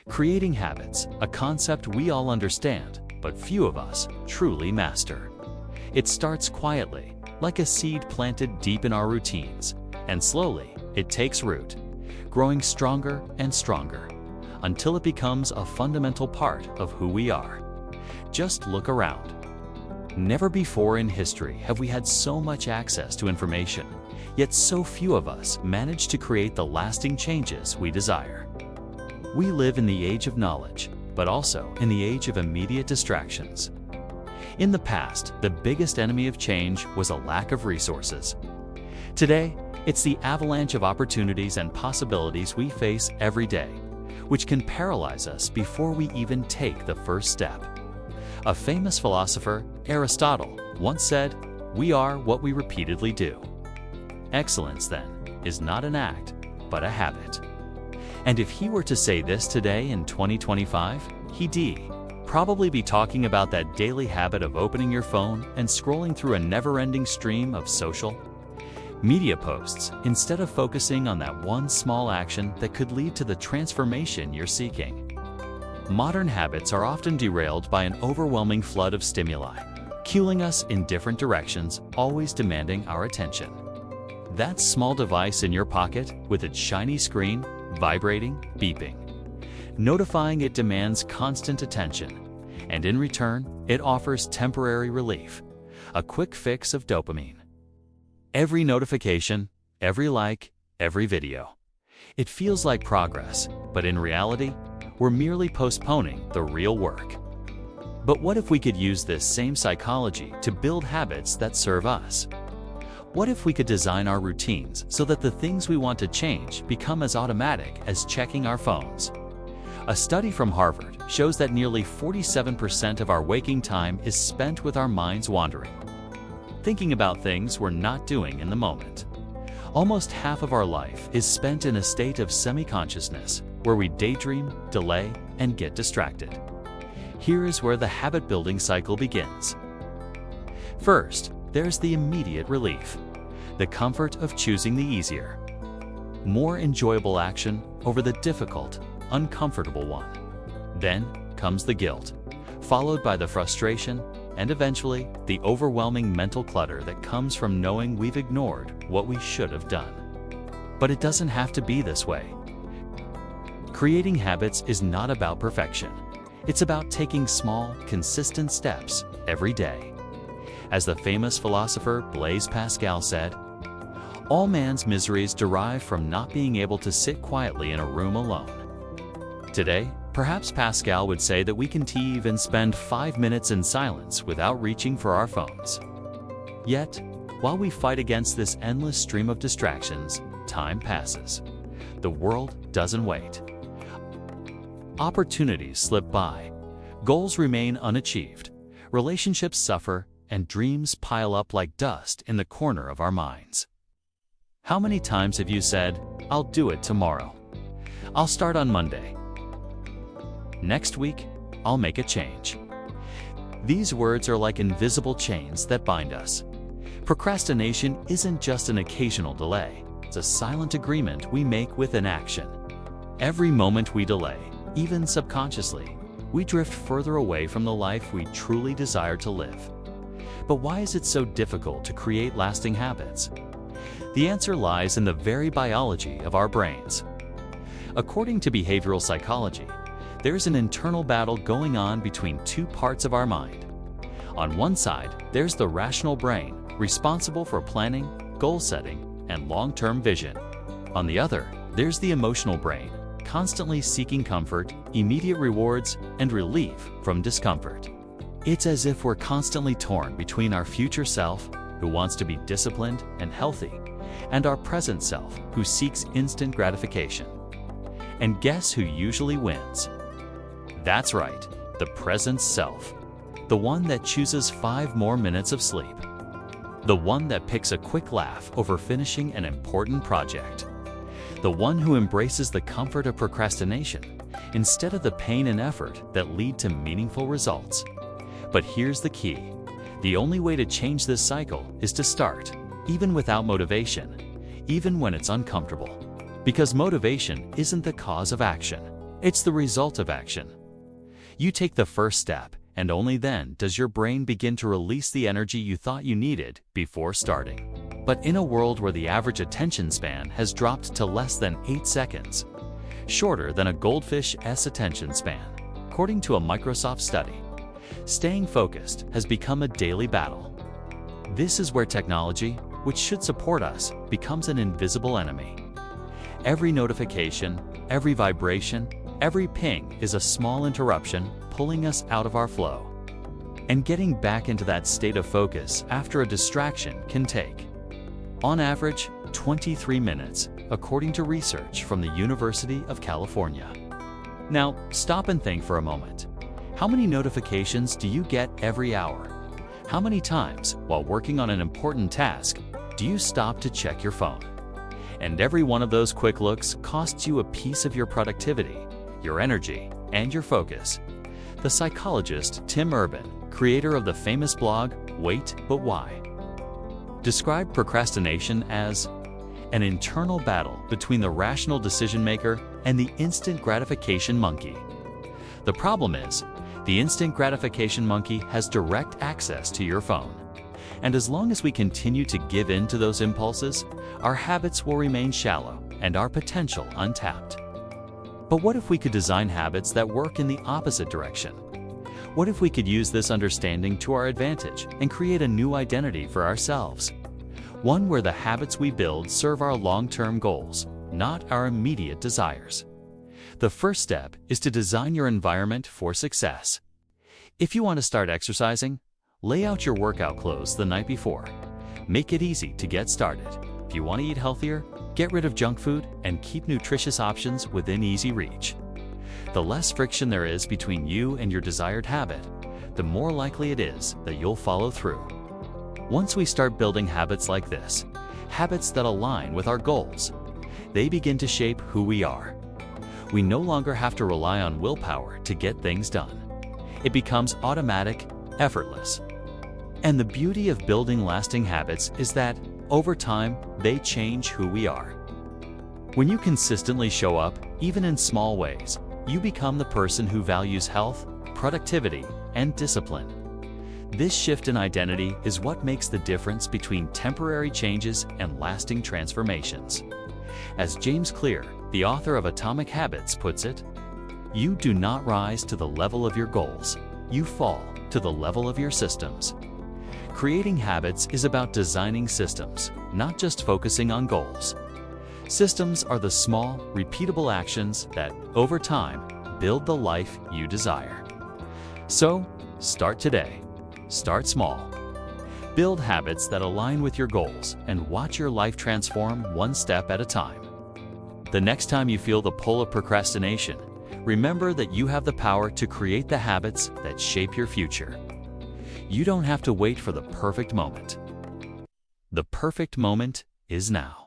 Creating habits, a concept we all understand, but few of us truly master. It starts quietly, like a seed planted deep in our routines, and slowly it takes root, growing stronger and stronger, until it becomes a fundamental part of who we are. Just look around. Never before in history have we had so much access to information, yet so few of us manage to create the lasting changes we desire. We live in the age of knowledge, but also in the age of immediate distractions. In the past, the biggest enemy of change was a lack of resources. Today, it's the avalanche of opportunities and possibilities we face every day, which can paralyze us before we even take the first step. A famous philosopher, Aristotle, once said, "We are what we repeatedly do." Excellence, then, is not an act, but a habit. And if he were to say this today in 2025, he'd probably be talking about that daily habit of opening your phone and scrolling through a never-ending stream of social media posts instead of focusing on that one small action that could lead to the transformation you're seeking. Modern habits are often derailed by an overwhelming flood of stimuli, cueing us in different directions, always demanding our attention. That small device in your pocket, with its shiny screen, vibrating, beeping, notifying it demands constant attention, and in return, it offers temporary relief, a quick fix of dopamine. Every notification, every like, every video. It feels like progress, but in reality, we're merely postponing the real work. But what if we could use this same psychology to build habits that serve us? What if we could design our routines so that the things we want to change become as automatic as checking our phones? A study from Harvard shows that nearly 47% of our waking time is spent with our minds wandering, thinking about things we're not doing in the moment. Almost half of our life is spent in a state of semi-consciousness, where we daydream, delay, and get distracted. Here is where the habit-building cycle begins. First, there's the immediate relief, the comfort of choosing the easier, more enjoyable action over the difficult, uncomfortable one. Then comes the guilt, followed by the frustration, and eventually the overwhelming mental clutter that comes from knowing we've ignored what we should have done. But it doesn't have to be this way. Creating habits is not about perfection. It's about taking small, consistent steps every day. As the famous philosopher Blaise Pascal said, "All man's miseries derive from not being able to sit quietly in a room alone." Today, perhaps Pascal would say that we can even spend 5 minutes in silence without reaching for our phones. Yet, while we fight against this endless stream of distractions, time passes. The world doesn't wait. Opportunities slip by, goals remain unachieved, relationships suffer, and dreams pile up like dust in the corner of our minds. How many times have you said, "I'll do it tomorrow. I'll start on Monday. Next week, I'll make a change"? These words are like invisible chains that bind us. Procrastination isn't just an occasional delay. It's a silent agreement we make with inaction. Every moment we delay, even subconsciously, we drift further away from the life we truly desire to live. But why is it so difficult to create lasting habits? The answer lies in the very biology of our brains. According to behavioral psychology, there's an internal battle going on between two parts of our mind. On one side, there's the rational brain, responsible for planning, goal setting, and long-term vision. On the other, there's the emotional brain, constantly seeking comfort, immediate rewards, and relief from discomfort. It's as if we're constantly torn between our future self, who wants to be disciplined and healthy, and our present self, who seeks instant gratification. And guess who usually wins? That's right, the present self. The one that chooses 5 more minutes of sleep. The one that picks a quick laugh over finishing an important project. The one who embraces the comfort of procrastination instead of the pain and effort that lead to meaningful results. But here's the key. The only way to change this cycle is to start, even without motivation, even when it's uncomfortable. Because motivation isn't the cause of action. It's the result of action. You take the first step, and only then does your brain begin to release the energy you thought you needed before starting. But in a world where the average attention span has dropped to less than 8 seconds, shorter than a goldfish's attention span, according to a Microsoft study, staying focused has become a daily battle. This is where technology, which should support us, becomes an invisible enemy. Every notification, every vibration, every ping is a small interruption pulling us out of our flow. And getting back into that state of focus after a distraction can take, on average, 23 minutes, according to research from the University of California. Now, stop and think for a moment. How many notifications do you get every hour? How many times, while working on an important task, do you stop to check your phone? And every one of those quick looks costs you a piece of your productivity, your energy, and your focus. The psychologist Tim Urban, creator of the famous blog, Wait But Why, described procrastination as an internal battle between the rational decision maker and the instant gratification monkey. The problem is, the instant gratification monkey has direct access to your phone. And as long as we continue to give in to those impulses, our habits will remain shallow and our potential untapped. But what if we could design habits that work in the opposite direction? What if we could use this understanding to our advantage and create a new identity for ourselves? One where the habits we build serve our long-term goals, not our immediate desires. The first step is to design your environment for success. If you want to start exercising, lay out your workout clothes the night before. Make it easy to get started. If you want to eat healthier, get rid of junk food and keep nutritious options within easy reach. The less friction there is between you and your desired habit, the more likely it is that you'll follow through. Once we start building habits like this, habits that align with our goals, they begin to shape who we are. We no longer have to rely on willpower to get things done. It becomes automatic, effortless. And the beauty of building lasting habits is that, over time, they change who we are. When you consistently show up, even in small ways, you become the person who values health, productivity, and discipline. This shift in identity is what makes the difference between temporary changes and lasting transformations. As James Clear, the author of Atomic Habits, puts it, you do not rise to the level of your goals, you fall to the level of your systems. Creating habits is about designing systems, not just focusing on goals. Systems are the small, repeatable actions that, over time, build the life you desire. So, start today. Start small. Build habits that align with your goals and watch your life transform one step at a time. The next time you feel the pull of procrastination, remember that you have the power to create the habits that shape your future. You don't have to wait for the perfect moment. The perfect moment is now.